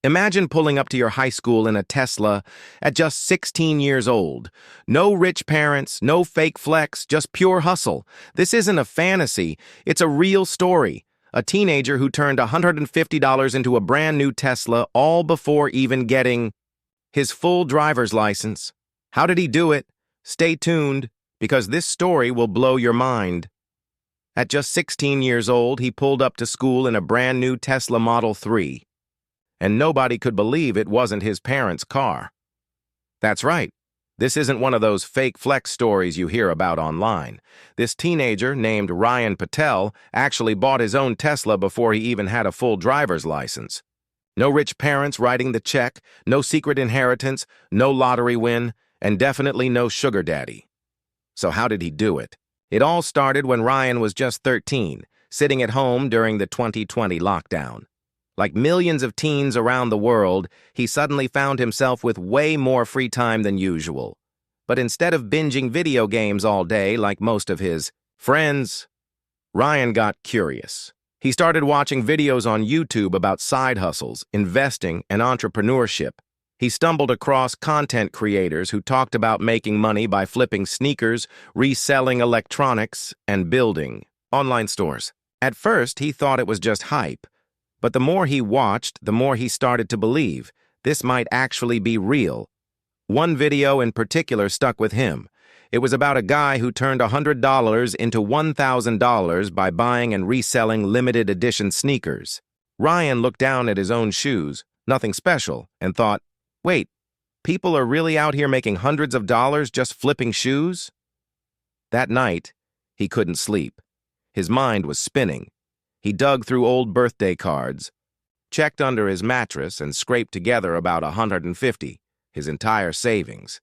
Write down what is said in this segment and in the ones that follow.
Imagine pulling up to your high school in a Tesla at just 16 years old. No rich parents, no fake flex, just pure hustle. This isn't a fantasy, it's a real story. A teenager who turned $150 into a brand new Tesla all before even getting his full driver's license. How did he do it? Stay tuned, because this story will blow your mind. At just 16 years old, he pulled up to school in a brand new Tesla Model 3. And nobody could believe it wasn't his parents' car. That's right. This isn't one of those fake flex stories you hear about online. This teenager, named Ryan Patel, actually bought his own Tesla before he even had a full driver's license. No rich parents writing the check, no secret inheritance, no lottery win, and definitely no sugar daddy. So how did he do it? It all started when Ryan was just 13, sitting at home during the 2020 lockdown. Like millions of teens around the world, he suddenly found himself with way more free time than usual. But instead of binging video games all day like most of his friends, Ryan got curious. He started watching videos on YouTube about side hustles, investing, and entrepreneurship. He stumbled across content creators who talked about making money by flipping sneakers, reselling electronics, and building online stores. At first, he thought it was just hype. But the more he watched, the more he started to believe this might actually be real. One video in particular stuck with him. It was about a guy who turned $100 into $1,000 by buying and reselling limited edition sneakers. Ryan looked down at his own shoes, nothing special, and thought, wait, people are really out here making hundreds of dollars just flipping shoes? That night, he couldn't sleep. His mind was spinning. He dug through old birthday cards, checked under his mattress, and scraped together about $150, his entire savings.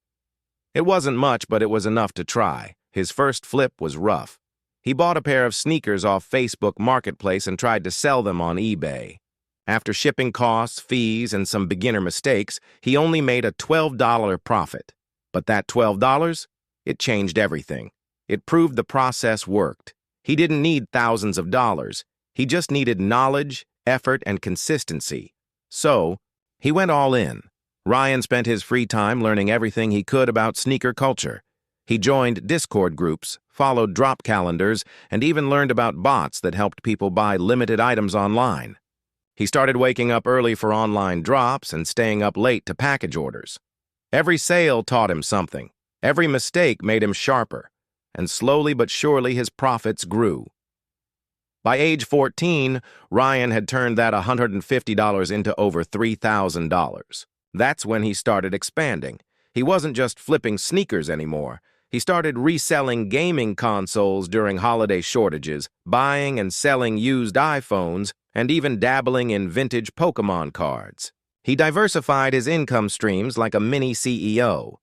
It wasn't much, but it was enough to try. His first flip was rough. He bought a pair of sneakers off Facebook Marketplace and tried to sell them on eBay. After shipping costs, fees, and some beginner mistakes, he only made a $12 profit. But that $12, it changed everything. It proved the process worked. He didn't need thousands of dollars. He just needed knowledge, effort, and consistency. So, he went all in. Ryan spent his free time learning everything he could about sneaker culture. He joined Discord groups, followed drop calendars, and even learned about bots that helped people buy limited items online. He started waking up early for online drops and staying up late to package orders. Every sale taught him something. Every mistake made him sharper. And slowly but surely his profits grew. By age 14, Ryan had turned that $150 into over $3,000. That's when he started expanding. He wasn't just flipping sneakers anymore. He started reselling gaming consoles during holiday shortages, buying and selling used iPhones, and even dabbling in vintage Pokemon cards. He diversified his income streams like a mini CEO.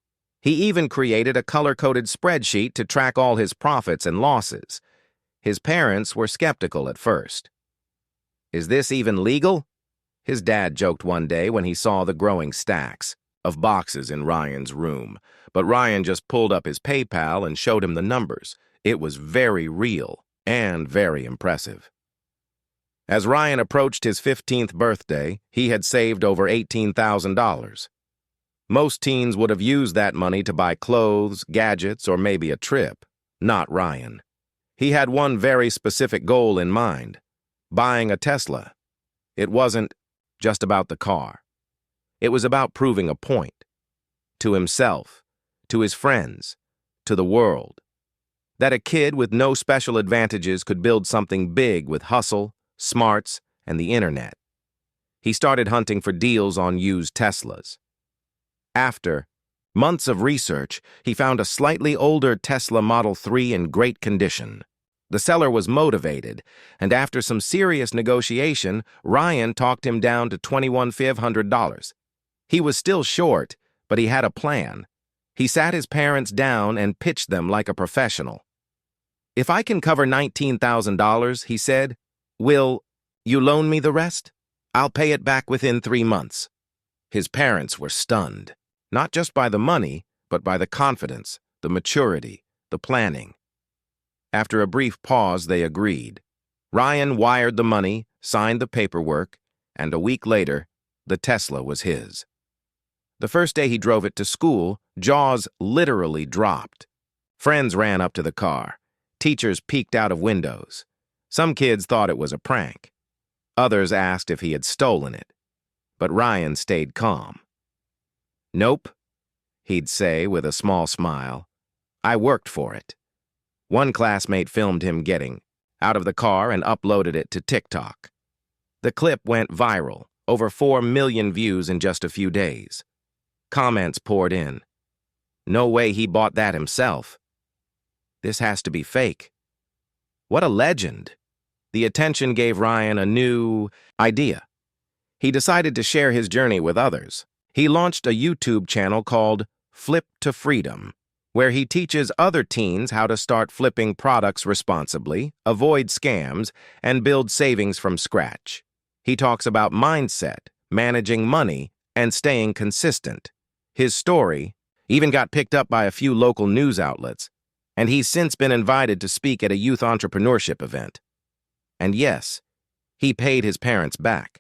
He even created a color-coded spreadsheet to track all his profits and losses. His parents were skeptical at first. Is this even legal? His dad joked one day when he saw the growing stacks of boxes in Ryan's room, but Ryan just pulled up his PayPal and showed him the numbers. It was very real and very impressive. As Ryan approached his 15th birthday, he had saved over $18,000. Most teens would have used that money to buy clothes, gadgets, or maybe a trip. Not Ryan. He had one very specific goal in mind: buying a Tesla. It wasn't just about the car. It was about proving a point. To himself, to his friends, to the world. That a kid with no special advantages could build something big with hustle, smarts, and the internet. He started hunting for deals on used Teslas. After months of research, he found a slightly older Tesla Model 3 in great condition. The seller was motivated, and after some serious negotiation, Ryan talked him down to $2,150. He was still short, but he had a plan. He sat his parents down and pitched them like a professional. "If I can cover $19,000, he said, will you loan me the rest? I'll pay it back within 3 months. His parents were stunned, not just by the money, but by the confidence, the maturity, the planning. After a brief pause, they agreed. Ryan wired the money, signed the paperwork, and a week later, The Tesla was his. The first day he drove it to school, jaws literally dropped. Friends ran up to the car. Teachers peeked out of windows. Some kids thought it was a prank. Others asked if he had stolen it. But Ryan stayed calm. "Nope," he'd say with a small smile. "I worked for it." One classmate filmed him getting out of the car and uploaded it to TikTok. The clip went viral, over 4 million views in just a few days. Comments poured in. "No way he bought that himself. This has to be fake." What a legend. The attention gave Ryan a new idea. He decided to share his journey with others. He launched a YouTube channel called Flip to Freedom, where he teaches other teens how to start flipping products responsibly, avoid scams, and build savings from scratch. He talks about mindset, managing money, and staying consistent. His story even got picked up by a few local news outlets, and he's since been invited to speak at a youth entrepreneurship event. And yes, he paid his parents back.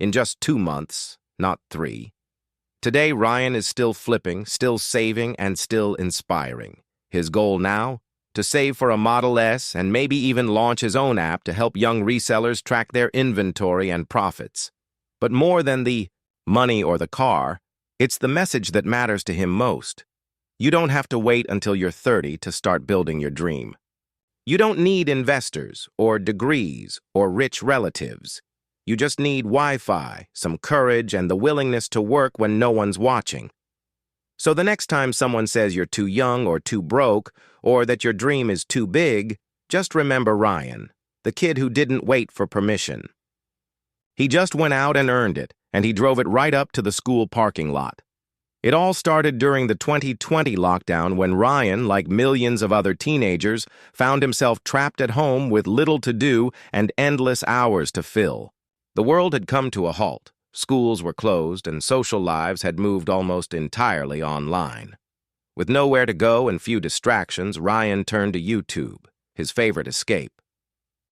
In just 2 months, not 3. Today, Ryan is still flipping, still saving, and still inspiring. His goal now? To save for a Model S and maybe even launch his own app to help young resellers track their inventory and profits. But more than the money or the car, it's the message that matters to him most. You don't have to wait until you're 30 to start building your dream. You don't need investors or degrees or rich relatives. You just need Wi-Fi, some courage, and the willingness to work when no one's watching. So the next time someone says you're too young or too broke, or that your dream is too big, just remember Ryan, the kid who didn't wait for permission. He just went out and earned it, and he drove it right up to the school parking lot. It all started during the 2020 lockdown when Ryan, like millions of other teenagers, found himself trapped at home with little to do and endless hours to fill. The world had come to a halt, schools were closed, and social lives had moved almost entirely online. With nowhere to go and few distractions, Ryan turned to YouTube, his favorite escape.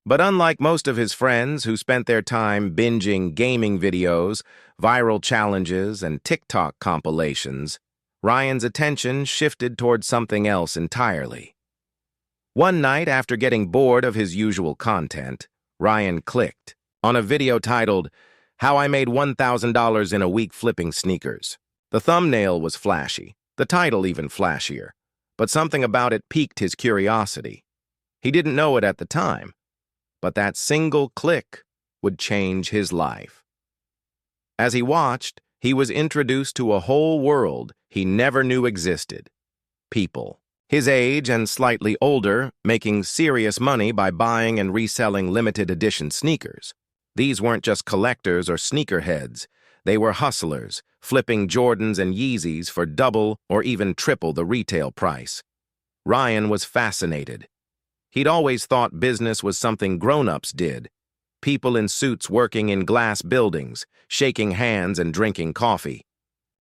But unlike most of his friends who spent their time binging gaming videos, viral challenges, and TikTok compilations, Ryan's attention shifted towards something else entirely. One night, after getting bored of his usual content, Ryan clicked on a video titled, "How I Made $1,000 in a Week Flipping Sneakers." The thumbnail was flashy, the title even flashier, but something about it piqued his curiosity. He didn't know it at the time, but that single click would change his life. As he watched, he was introduced to a whole world he never knew existed. People, his age and slightly older, making serious money by buying and reselling limited edition sneakers. These weren't just collectors or sneakerheads. They were hustlers, flipping Jordans and Yeezys for double or even triple the retail price. Ryan was fascinated. He'd always thought business was something grown-ups did. People in suits working in glass buildings, shaking hands and drinking coffee.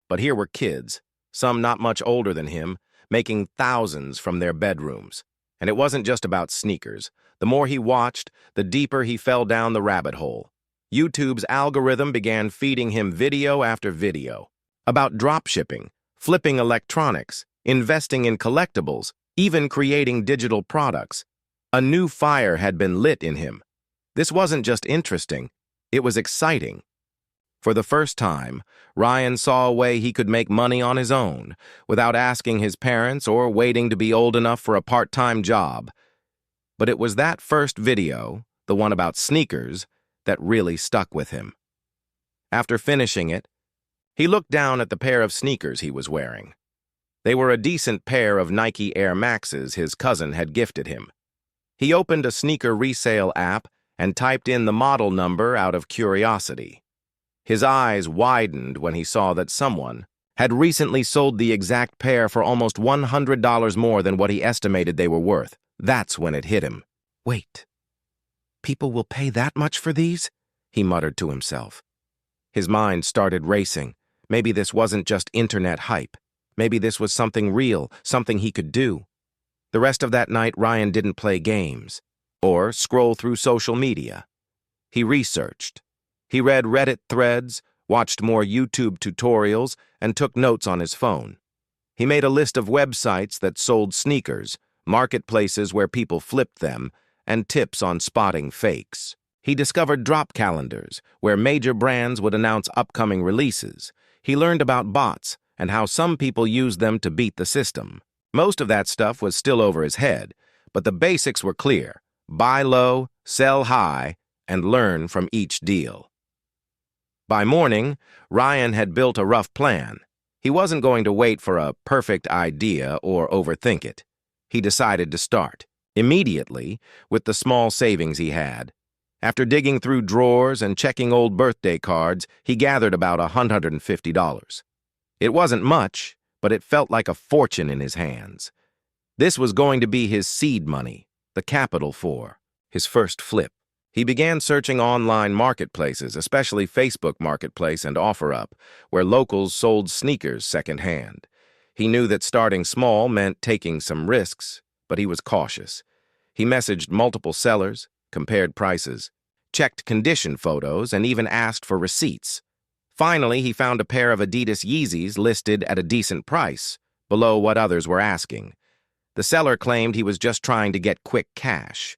But here were kids, some not much older than him, making thousands from their bedrooms. And it wasn't just about sneakers. The more he watched, the deeper he fell down the rabbit hole. YouTube's algorithm began feeding him video after video about dropshipping, flipping electronics, investing in collectibles, even creating digital products. A new fire had been lit in him. This wasn't just interesting, it was exciting. For the first time, Ryan saw a way he could make money on his own, without asking his parents or waiting to be old enough for a part-time job. But it was that first video, the one about sneakers, that really stuck with him. After finishing it, he looked down at the pair of sneakers he was wearing. They were a decent pair of Nike Air Maxes his cousin had gifted him. He opened a sneaker resale app and typed in the model number out of curiosity. His eyes widened when he saw that someone had recently sold the exact pair for almost $100 more than what he estimated they were worth. That's when it hit him. Wait, people will pay that much for these? He muttered to himself. His mind started racing. Maybe this wasn't just internet hype. Maybe this was something real, something he could do. The rest of that night, Ryan didn't play games or scroll through social media. He researched. He read Reddit threads, watched more YouTube tutorials, and took notes on his phone. He made a list of websites that sold sneakers, marketplaces where people flipped them, and tips on spotting fakes. He discovered drop calendars, where major brands would announce upcoming releases. He learned about bots and how some people used them to beat the system. Most of that stuff was still over his head, but the basics were clear: buy low, sell high, and learn from each deal. By morning, Ryan had built a rough plan. He wasn't going to wait for a perfect idea or overthink it. He decided to start immediately with the small savings he had. After digging through drawers and checking old birthday cards, he gathered about $150. It wasn't much, but it felt like a fortune in his hands. This was going to be his seed money, the capital for his first flip. He began searching online marketplaces, especially Facebook Marketplace and OfferUp, where locals sold sneakers secondhand. He knew that starting small meant taking some risks, but he was cautious. He messaged multiple sellers, compared prices, checked condition photos, and even asked for receipts. Finally, he found a pair of Adidas Yeezys listed at a decent price, below what others were asking. The seller claimed he was just trying to get quick cash.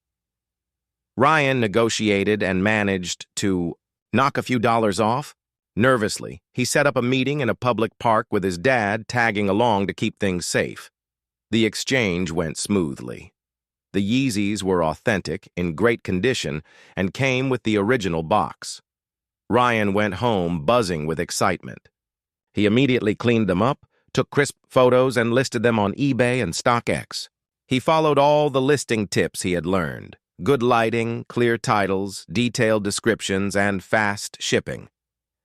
Ryan negotiated and managed to knock a few dollars off. Nervously, he set up a meeting in a public park with his dad, tagging along to keep things safe. The exchange went smoothly. The Yeezys were authentic, in great condition, and came with the original box. Ryan went home buzzing with excitement. He immediately cleaned them up, took crisp photos, and listed them on eBay and StockX. He followed all the listing tips he had learned: good lighting, clear titles, detailed descriptions, and fast shipping.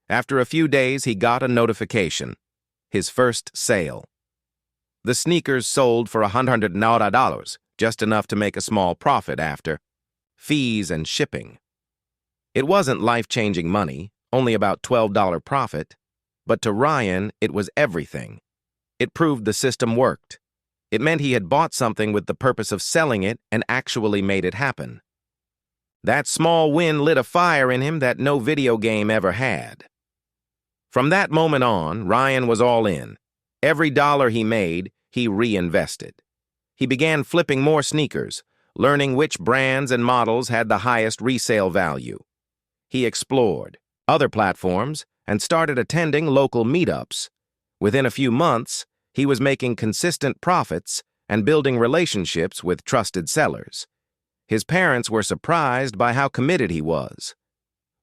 After a few days, he got a notification: his first sale. The sneakers sold for $100, just enough to make a small profit after fees and shipping. It wasn't life-changing money, only about $12 profit, but to Ryan, it was everything. It proved the system worked. It meant he had bought something with the purpose of selling it and actually made it happen. That small win lit a fire in him that no video game ever had. From that moment on, Ryan was all in. Every dollar he made, he reinvested. He began flipping more sneakers, learning which brands and models had the highest resale value. He explored other platforms and started attending local meetups. Within a few months, he was making consistent profits and building relationships with trusted sellers. His parents were surprised by how committed he was.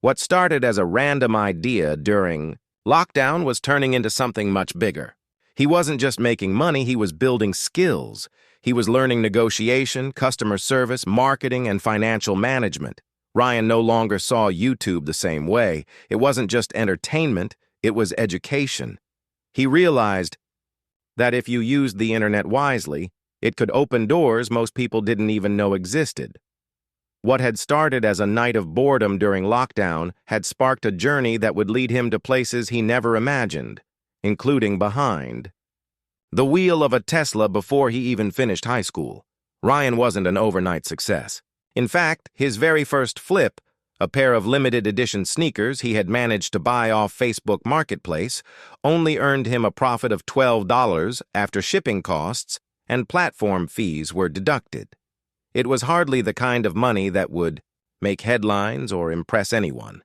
What started as a random idea during lockdown was turning into something much bigger. He wasn't just making money, he was building skills. He was learning negotiation, customer service, marketing, and financial management. Ryan no longer saw YouTube the same way. It wasn't just entertainment, it was education. He realized that if you used the internet wisely, it could open doors most people didn't even know existed. What had started as a night of boredom during lockdown had sparked a journey that would lead him to places he never imagined, including behind the wheel of a Tesla before he even finished high school. Ryan wasn't an overnight success. In fact, his very first flip, a pair of limited edition sneakers he had managed to buy off Facebook Marketplace, only earned him a profit of $12 after shipping costs and platform fees were deducted. It was hardly the kind of money that would make headlines or impress anyone.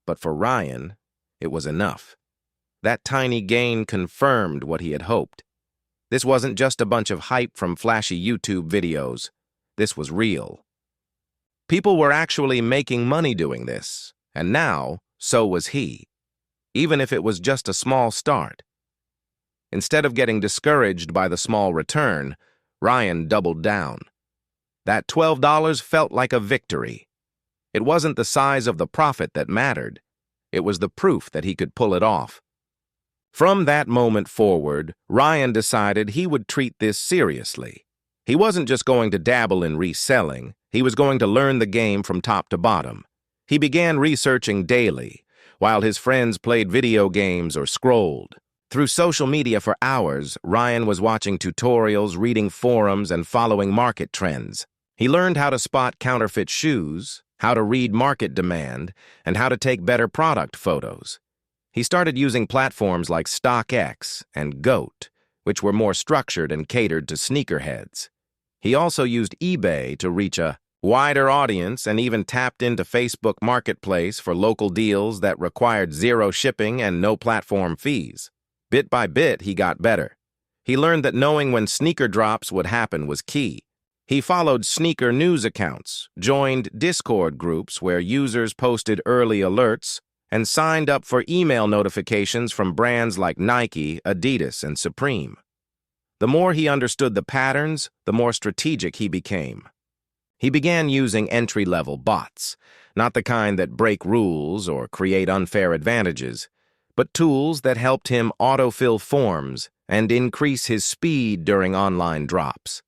But for Ryan, it was enough. That tiny gain confirmed what he had hoped. This wasn't just a bunch of hype from flashy YouTube videos. This was real. People were actually making money doing this, and now, so was he, even if it was just a small start. Instead of getting discouraged by the small return, Ryan doubled down. That $12 felt like a victory. It wasn't the size of the profit that mattered. It was the proof that he could pull it off. From that moment forward, Ryan decided he would treat this seriously. He wasn't just going to dabble in reselling, he was going to learn the game from top to bottom. He began researching daily, while his friends played video games or scrolled. Through social media for hours, Ryan was watching tutorials, reading forums, and following market trends. He learned how to spot counterfeit shoes, how to read market demand, and how to take better product photos. He started using platforms like StockX and Goat, which were more structured and catered to sneakerheads. He also used eBay to reach a wider audience and even tapped into Facebook Marketplace for local deals that required zero shipping and no platform fees. Bit by bit, he got better. He learned that knowing when sneaker drops would happen was key. He followed sneaker news accounts, joined Discord groups where users posted early alerts, and signed up for email notifications from brands like Nike, Adidas, and Supreme. The more he understood the patterns, the more strategic he became. He began using entry-level bots, not the kind that break rules or create unfair advantages, but tools that helped him autofill forms and increase his speed during online drops.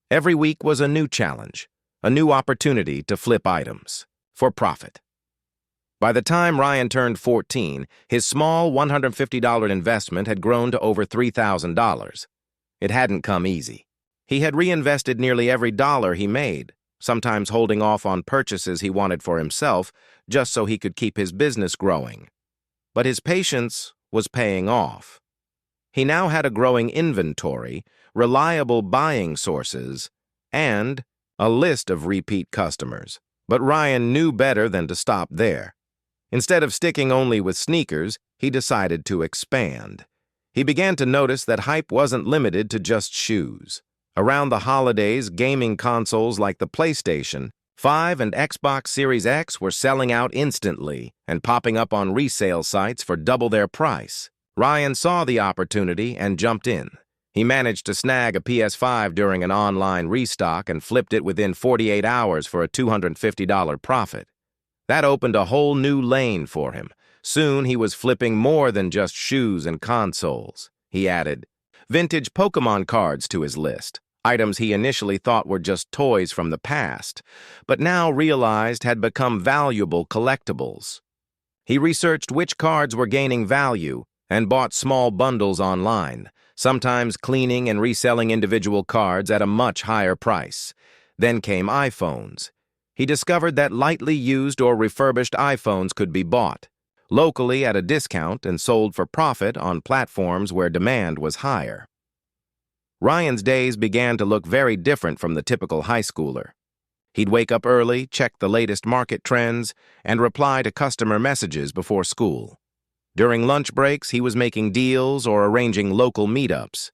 Every week was a new challenge, a new opportunity to flip items for profit. By the time Ryan turned 14, his small $150 investment had grown to over $3,000. It hadn't come easy. He had reinvested nearly every dollar he made, sometimes holding off on purchases he wanted for himself just so he could keep his business growing. But his patience was paying off. He now had a growing inventory, reliable buying sources, and a list of repeat customers. But Ryan knew better than to stop there. Instead of sticking only with sneakers, he decided to expand. He began to notice that hype wasn't limited to just shoes. Around the holidays, gaming consoles like the PlayStation 5 and Xbox Series X were selling out instantly and popping up on resale sites for double their price. Ryan saw the opportunity and jumped in. He managed to snag a PS5 during an online restock and flipped it within 48 hours for a $250 profit. That opened a whole new lane for him. Soon he was flipping more than just shoes and consoles. He added vintage Pokemon cards to his list, items he initially thought were just toys from the past, but now realized had become valuable collectibles. He researched which cards were gaining value and bought small bundles online, sometimes cleaning and reselling individual cards at a much higher price. Then came iPhones. He discovered that lightly used or refurbished iPhones could be bought locally at a discount and sold for profit on platforms where demand was higher. Ryan's days began to look very different from the typical high schooler. He'd wake up early, check the latest market trends, and reply to customer messages before school. During lunch breaks, he was making deals or arranging local meetups.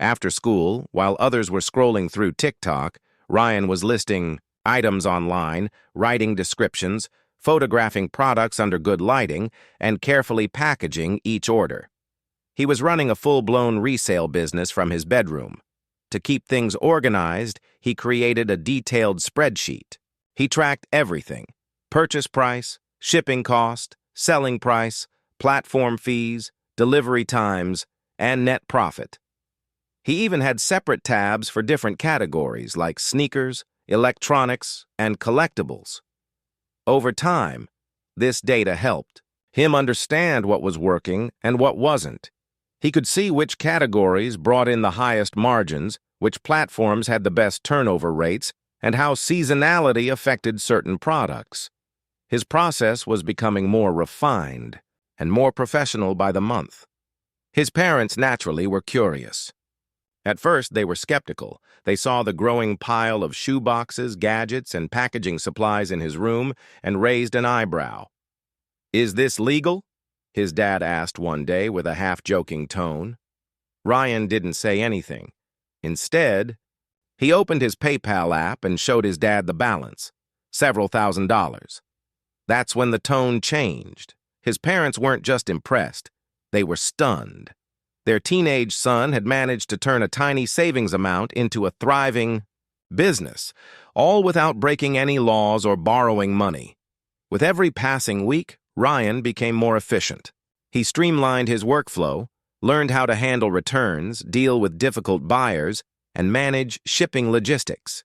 After school, while others were scrolling through TikTok, Ryan was listing items online, writing descriptions, photographing products under good lighting, and carefully packaging each order. He was running a full-blown resale business from his bedroom. To keep things organized, he created a detailed spreadsheet. He tracked everything: purchase price, shipping cost, selling price, platform fees, delivery times, and net profit. He even had separate tabs for different categories like sneakers, electronics, and collectibles. Over time, this data helped him understand what was working and what wasn't. He could see which categories brought in the highest margins, which platforms had the best turnover rates, and how seasonality affected certain products. His process was becoming more refined and more professional by the month. His parents naturally were curious. At first, they were skeptical. They saw the growing pile of shoeboxes, gadgets, and packaging supplies in his room and raised an eyebrow. "Is this legal?" his dad asked one day with a half-joking tone. Ryan didn't say anything. Instead, he opened his PayPal app and showed his dad the balance, several $1,000s. That's when the tone changed. His parents weren't just impressed, they were stunned. Their teenage son had managed to turn a tiny savings amount into a thriving business, all without breaking any laws or borrowing money. With every passing week, Ryan became more efficient. He streamlined his workflow, learned how to handle returns, deal with difficult buyers, and manage shipping logistics.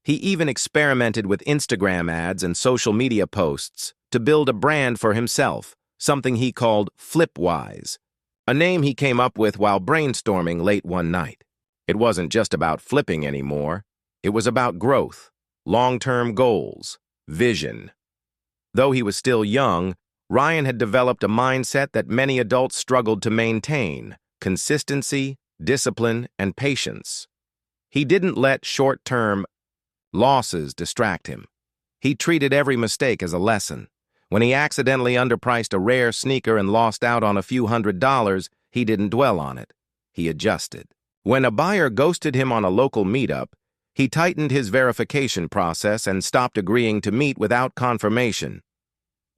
He even experimented with Instagram ads and social media posts to build a brand for himself, something he called Flipwise, a name he came up with while brainstorming late one night. It wasn't just about flipping anymore. It was about growth, long-term goals, vision. Though he was still young, Ryan had developed a mindset that many adults struggled to maintain: consistency, discipline, and patience. He didn't let short-term losses distract him. He treated every mistake as a lesson. When he accidentally underpriced a rare sneaker and lost out on a few $100s, he didn't dwell on it. He adjusted. When a buyer ghosted him on a local meetup, he tightened his verification process and stopped agreeing to meet without confirmation.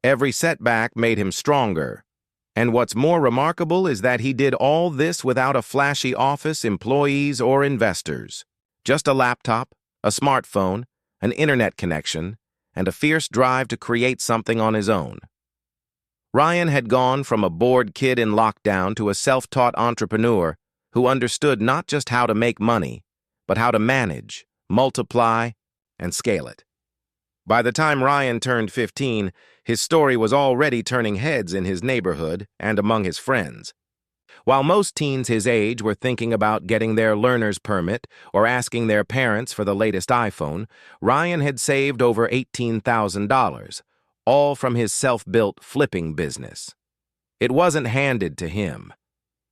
Every setback made him stronger. And what's more remarkable is that he did all this without a flashy office, employees, or investors. Just a laptop, a smartphone, an internet connection, and a fierce drive to create something on his own. Ryan had gone from a bored kid in lockdown to a self-taught entrepreneur who understood not just how to make money, but how to manage, multiply, and scale it. By the time Ryan turned 15, his story was already turning heads in his neighborhood and among his friends. While most teens his age were thinking about getting their learner's permit or asking their parents for the latest iPhone, Ryan had saved over $18,000, all from his self-built flipping business. It wasn't handed to him.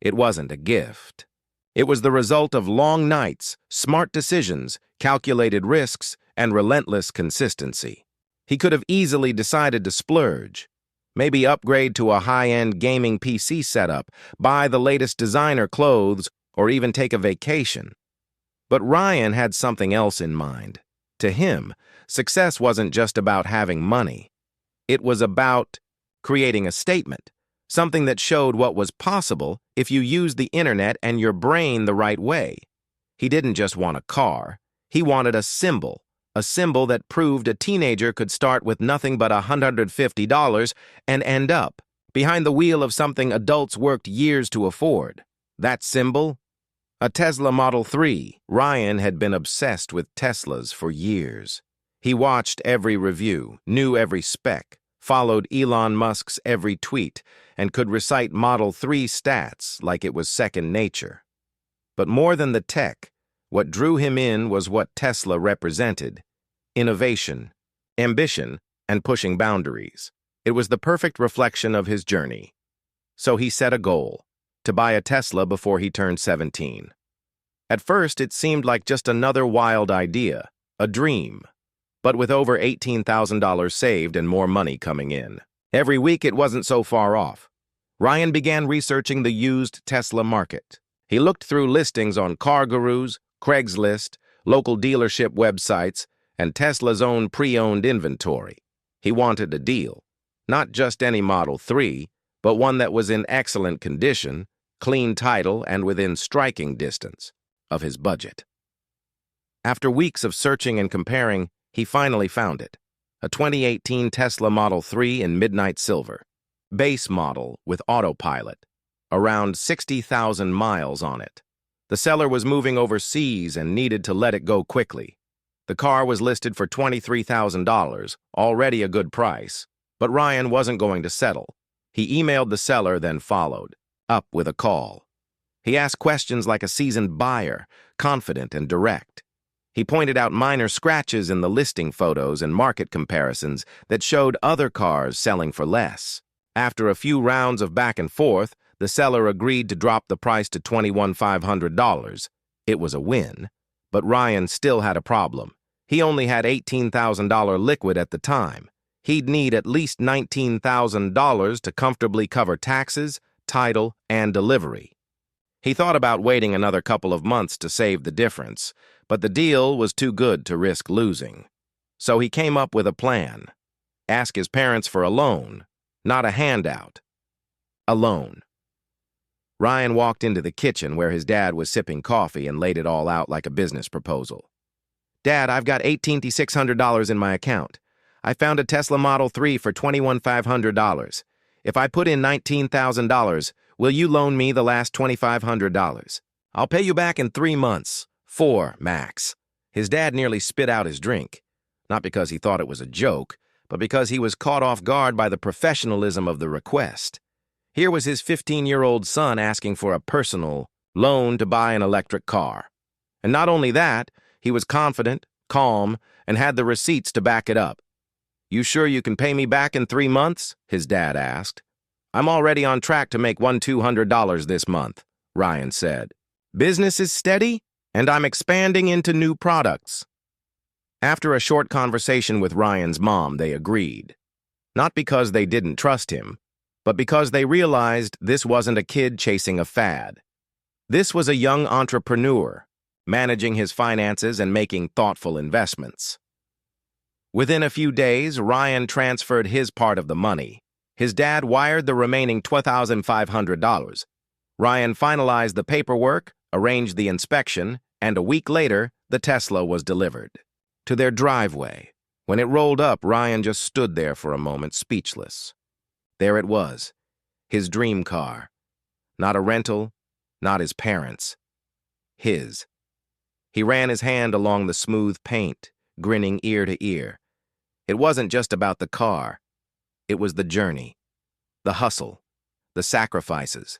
It wasn't a gift. It was the result of long nights, smart decisions, calculated risks, and relentless consistency. He could have easily decided to splurge. Maybe upgrade to a high-end gaming PC setup, buy the latest designer clothes, or even take a vacation. But Ryan had something else in mind. To him, success wasn't just about having money. It was about creating a statement, something that showed what was possible if you used the internet and your brain the right way. He didn't just want a car. He wanted a symbol that proved a teenager could start with nothing but $150 and end up behind the wheel of something adults worked years to afford. That symbol? A Tesla Model 3. Ryan had been obsessed with Teslas for years. He watched every review, knew every spec, followed Elon Musk's every tweet, and could recite Model 3 stats like it was second nature. But more than the tech, what drew him in was what Tesla represented: innovation, ambition, and pushing boundaries. It was the perfect reflection of his journey. So he set a goal: to buy a Tesla before he turned 17. At first, it seemed like just another wild idea, a dream. But with over $18,000 saved and more money coming in, every week it wasn't so far off. Ryan began researching the used Tesla market. He looked through listings on CarGurus, Craigslist, local dealership websites, and Tesla's own pre-owned inventory. He wanted a deal. Not just any Model 3, but one that was in excellent condition, clean title, and within striking distance of his budget. After weeks of searching and comparing, he finally found it: a 2018 Tesla Model 3 in midnight silver. Base model with autopilot. Around 60,000 miles on it. The seller was moving overseas and needed to let it go quickly. The car was listed for $23,000, already a good price. But Ryan wasn't going to settle. He emailed the seller, then followed up with a call. He asked questions like a seasoned buyer, confident and direct. He pointed out minor scratches in the listing photos and market comparisons that showed other cars selling for less. After a few rounds of back and forth, the seller agreed to drop the price to $21,500. It was a win, but Ryan still had a problem. He only had $18,000 liquid at the time. He'd need at least $19,000 to comfortably cover taxes, title, and delivery. He thought about waiting another couple of months to save the difference, but the deal was too good to risk losing. So he came up with a plan. Ask his parents for a loan, not a handout. A loan. Ryan walked into the kitchen where his dad was sipping coffee and laid it all out like a business proposal. "Dad, I've got $18,600 in my account. I found a Tesla Model 3 for $21,500. If I put in $19,000, will you loan me the last $2,500? I'll pay you back in 3 months. 4, max." His dad nearly spit out his drink, not because he thought it was a joke, but because he was caught off guard by the professionalism of the request. Here was his 15-year-old son asking for a personal loan to buy an electric car. And not only that, he was confident, calm, and had the receipts to back it up. "You sure you can pay me back in 3 months?" his dad asked. "I'm already on track to make $200 this month," Ryan said. "Business is steady, and I'm expanding into new products." After a short conversation with Ryan's mom, they agreed. Not because they didn't trust him, but because they realized this wasn't a kid chasing a fad. This was a young entrepreneur, managing his finances and making thoughtful investments. Within a few days, Ryan transferred his part of the money. His dad wired the remaining $12,500. Ryan finalized the paperwork, arranged the inspection, and a week later, the Tesla was delivered to their driveway. When it rolled up, Ryan just stood there for a moment, speechless. There it was, his dream car. Not a rental, not his parents'. His. He ran his hand along the smooth paint, grinning ear to ear. It wasn't just about the car. It was the journey, the hustle, the sacrifices.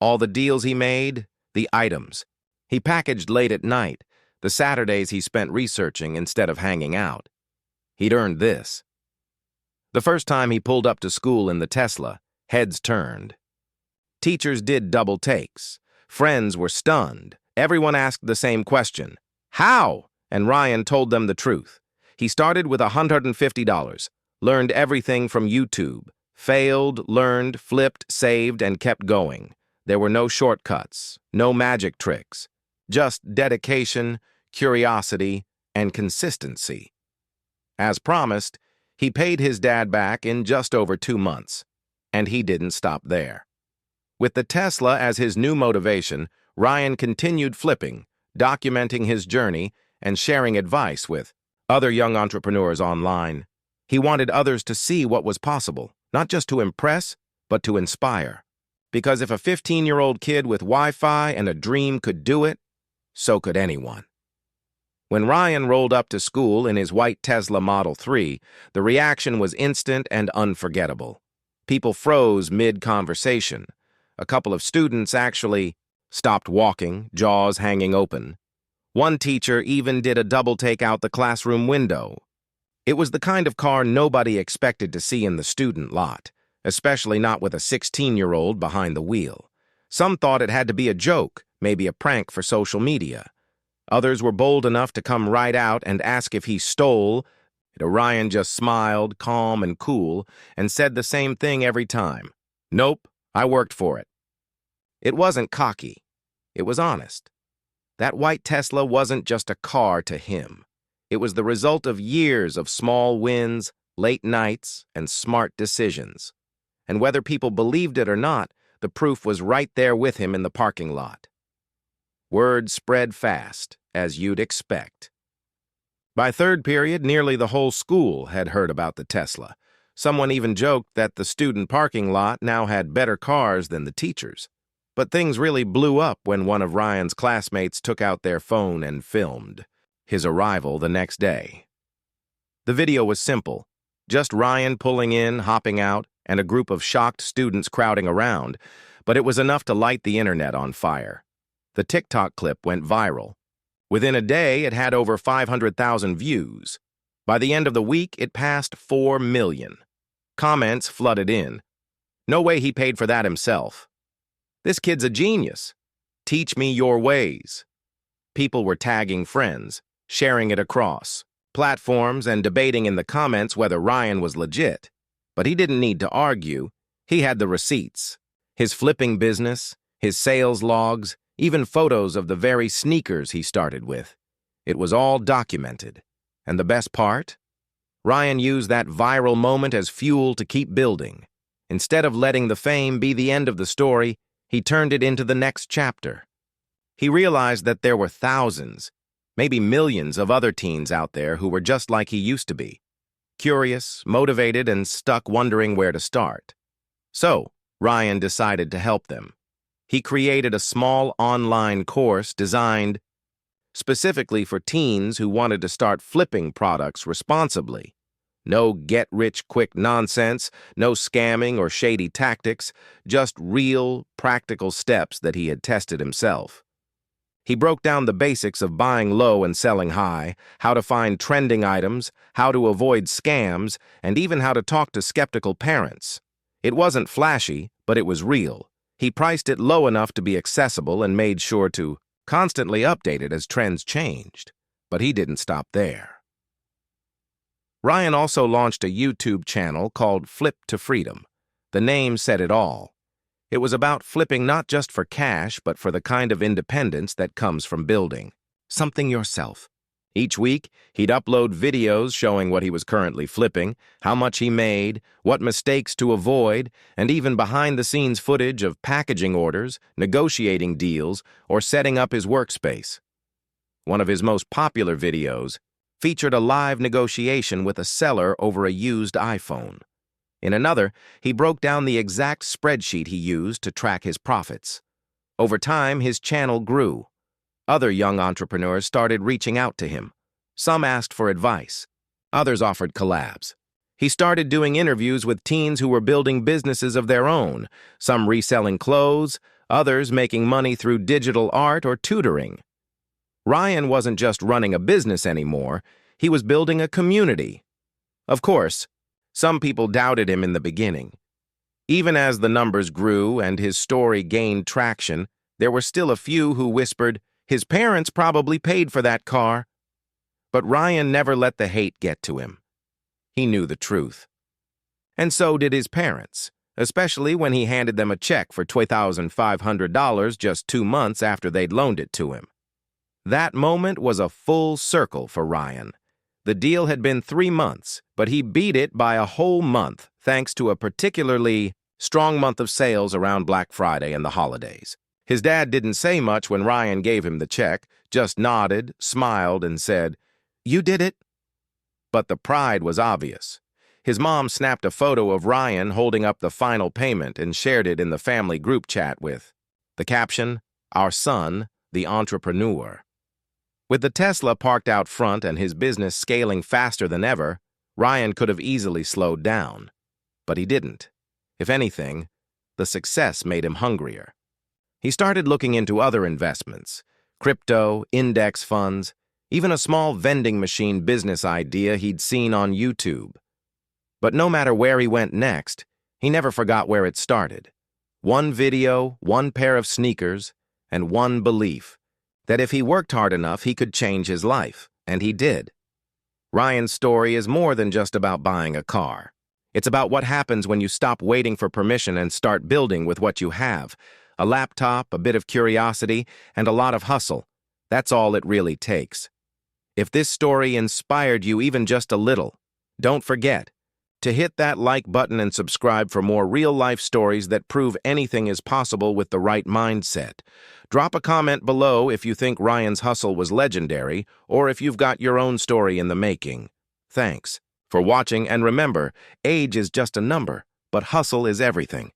All the deals he made, the items. He packaged late at night, the Saturdays he spent researching instead of hanging out. He'd earned this. The first time he pulled up to school in the Tesla, heads turned. Teachers did double takes. Friends were stunned. Everyone asked the same question. How? And Ryan told them the truth. He started with $150, learned everything from YouTube, failed, learned, flipped, saved, and kept going. There were no shortcuts, no magic tricks, just dedication, curiosity, and consistency. As promised, he paid his dad back in just over 2 months, and he didn't stop there. With the Tesla as his new motivation, Ryan continued flipping, documenting his journey, and sharing advice with other young entrepreneurs online. He wanted others to see what was possible, not just to impress, but to inspire. Because if a 15-year-old kid with Wi-Fi and a dream could do it, so could anyone. When Ryan rolled up to school in his white Tesla Model 3, the reaction was instant and unforgettable. People froze mid-conversation. A couple of students actually stopped walking, jaws hanging open. One teacher even did a double take out the classroom window. It was the kind of car nobody expected to see in the student lot, especially not with a 16-year-old behind the wheel. Some thought it had to be a joke, maybe a prank for social media. Others were bold enough to come right out and ask if he stole. Ryan just smiled, calm and cool, and said the same thing every time. "Nope, I worked for it." It wasn't cocky. It was honest. That white Tesla wasn't just a car to him. It was the result of years of small wins, late nights, and smart decisions. And whether people believed it or not, the proof was right there with him in the parking lot. Word spread fast, as you'd expect. By third period, nearly the whole school had heard about the Tesla. Someone even joked that the student parking lot now had better cars than the teachers. But things really blew up when one of Ryan's classmates took out their phone and filmed his arrival the next day. The video was simple, just Ryan pulling in, hopping out, and a group of shocked students crowding around, but it was enough to light the internet on fire. The TikTok clip went viral. Within a day, it had over 500,000 views. By the end of the week, it passed 4 million. Comments flooded in. "No way he paid for that himself." "This kid's a genius." "Teach me your ways." People were tagging friends, sharing it across platforms, and debating in the comments whether Ryan was legit. But he didn't need to argue. He had the receipts. His flipping business, his sales logs, even photos of the very sneakers he started with. It was all documented. And the best part? Ryan used that viral moment as fuel to keep building. Instead of letting the fame be the end of the story, he turned it into the next chapter. He realized that there were thousands, maybe millions of other teens out there who were just like he used to be. Curious, motivated, and stuck wondering where to start. So, Ryan decided to help them. He created a small online course designed specifically for teens who wanted to start flipping products responsibly. No get-rich-quick nonsense, no scamming or shady tactics, just real, practical steps that he had tested himself. He broke down the basics of buying low and selling high, how to find trending items, how to avoid scams, and even how to talk to skeptical parents. It wasn't flashy, but it was real. He priced it low enough to be accessible and made sure to constantly update it as trends changed. But he didn't stop there. Ryan also launched a YouTube channel called Flip to Freedom. The name said it all. It was about flipping not just for cash, but for the kind of independence that comes from building something yourself. Each week, he'd upload videos showing what he was currently flipping, how much he made, what mistakes to avoid, and even behind-the-scenes footage of packaging orders, negotiating deals, or setting up his workspace. One of his most popular videos featured a live negotiation with a seller over a used iPhone. In another, he broke down the exact spreadsheet he used to track his profits. Over time, his channel grew. Other young entrepreneurs started reaching out to him. Some asked for advice. Others offered collabs. He started doing interviews with teens who were building businesses of their own, some reselling clothes, others making money through digital art or tutoring. Ryan wasn't just running a business anymore, he was building a community. Of course, some people doubted him in the beginning. Even as the numbers grew and his story gained traction, there were still a few who whispered, "His parents probably paid for that car." But Ryan never let the hate get to him. He knew the truth. And so did his parents, especially when he handed them a check for $2,500 just 2 months after they'd loaned it to him. That moment was a full circle for Ryan. The deal had been 3 months, but he beat it by a whole month thanks to a particularly strong month of sales around Black Friday and the holidays. His dad didn't say much when Ryan gave him the check, just nodded, smiled, and said, "You did it." But the pride was obvious. His mom snapped a photo of Ryan holding up the final payment and shared it in the family group chat with the caption, "Our son, the entrepreneur." With the Tesla parked out front and his business scaling faster than ever, Ryan could have easily slowed down. But he didn't. If anything, the success made him hungrier. He started looking into other investments, crypto, index funds, even a small vending machine business idea he'd seen on YouTube. But no matter where he went next, he never forgot where it started. One video, one pair of sneakers, and one belief that if he worked hard enough, he could change his life, and he did. Ryan's story is more than just about buying a car. It's about what happens when you stop waiting for permission and start building with what you have. A laptop, a bit of curiosity, and a lot of hustle. That's all it really takes. If this story inspired you even just a little, don't forget to hit that like button and subscribe for more real-life stories that prove anything is possible with the right mindset. Drop a comment below if you think Ryan's hustle was legendary or if you've got your own story in the making. Thanks for watching, and remember, age is just a number, but hustle is everything.